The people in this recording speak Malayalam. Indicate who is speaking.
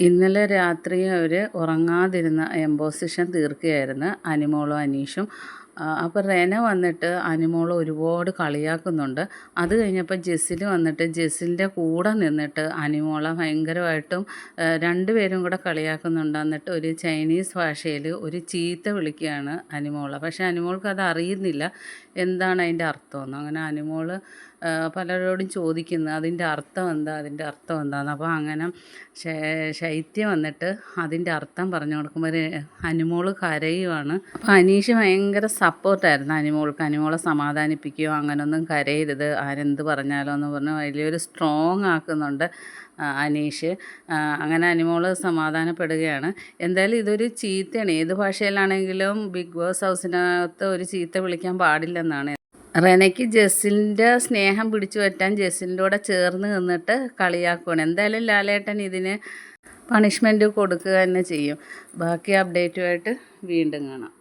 Speaker 1: ഇന്നലെ രാത്രി അവർ ഉറങ്ങാതിരുന്ന എംപോസിഷൻ തീർക്കുകയായിരുന്നു അനിമോളും അനീഷും. അപ്പോൾ റെന വന്നിട്ട് അനിമോളെ ഒരുപാട് കളിയാക്കുന്നുണ്ട്. അത് കഴിഞ്ഞപ്പോൾ ജെസ്സിൽ വന്നിട്ട് ജെസ്സിൻ്റെ കൂടെ നിന്നിട്ട് അനിമോളെ ഭയങ്കരമായിട്ടും രണ്ടുപേരും കൂടെ കളിയാക്കുന്നുണ്ട്. എന്നിട്ട് ഒരു ചൈനീസ് ഭാഷയിൽ ഒരു ചീത്ത വിളിക്കുകയാണ് അനിമോളെ. പക്ഷേ അനിമോൾക്ക് അത് അറിയുന്നില്ല എന്താണ് അതിൻ്റെ അർത്ഥമെന്ന്. അങ്ങനെ അനിമോൾ പലരോടും ചോദിക്കുന്നു അതിൻ്റെ അർത്ഥം എന്താ, അതിൻ്റെ അർത്ഥം എന്താണെന്ന്. അപ്പോൾ അങ്ങനെ ശൈത്യം വന്നിട്ട് അതിൻ്റെ അർത്ഥം പറഞ്ഞു കൊടുക്കുമ്പോൾ അനിമോൾ കരയുവാണ്. അപ്പോൾ അനീഷ് ഭയങ്കര സപ്പോർട്ടായിരുന്നു അനിമോൾക്ക്. അനിമോളെ സമാധാനിപ്പിക്കുകയോ അങ്ങനൊന്നും കരയരുത് ആരെന്ത് പറഞ്ഞാലോ എന്ന് പറഞ്ഞ് വലിയൊരു സ്ട്രോങ് ആക്കുന്നുണ്ട് അനീഷ്. അങ്ങനെ അനിമോള് സമാധാനപ്പെടുകയാണ്. എന്തായാലും ഇതൊരു ചീത്തയാണ്. ഏത് ഭാഷയിലാണെങ്കിലും ബിഗ് ബോസ് ഹൗസിനകത്ത് ഒരു ചീത്ത വിളിക്കാൻ പാടില്ലെന്നാണ്. റെനയ്ക്ക് ജെസ്സിൻ്റെ സ്നേഹം പിടിച്ചു പറ്റാൻ ജെസ്സിൻ്റെ കൂടെ ചേർന്ന് നിന്നിട്ട് കളിയാക്കുകയാണ്. എന്തായാലും ലാലേട്ടൻ ഇതിന് പണിഷ്മെൻറ്റ് കൊടുക്കുക തന്നെ ചെയ്യും. ബാക്കി അപ്ഡേറ്റുമായിട്ട് വീണ്ടും കാണാം.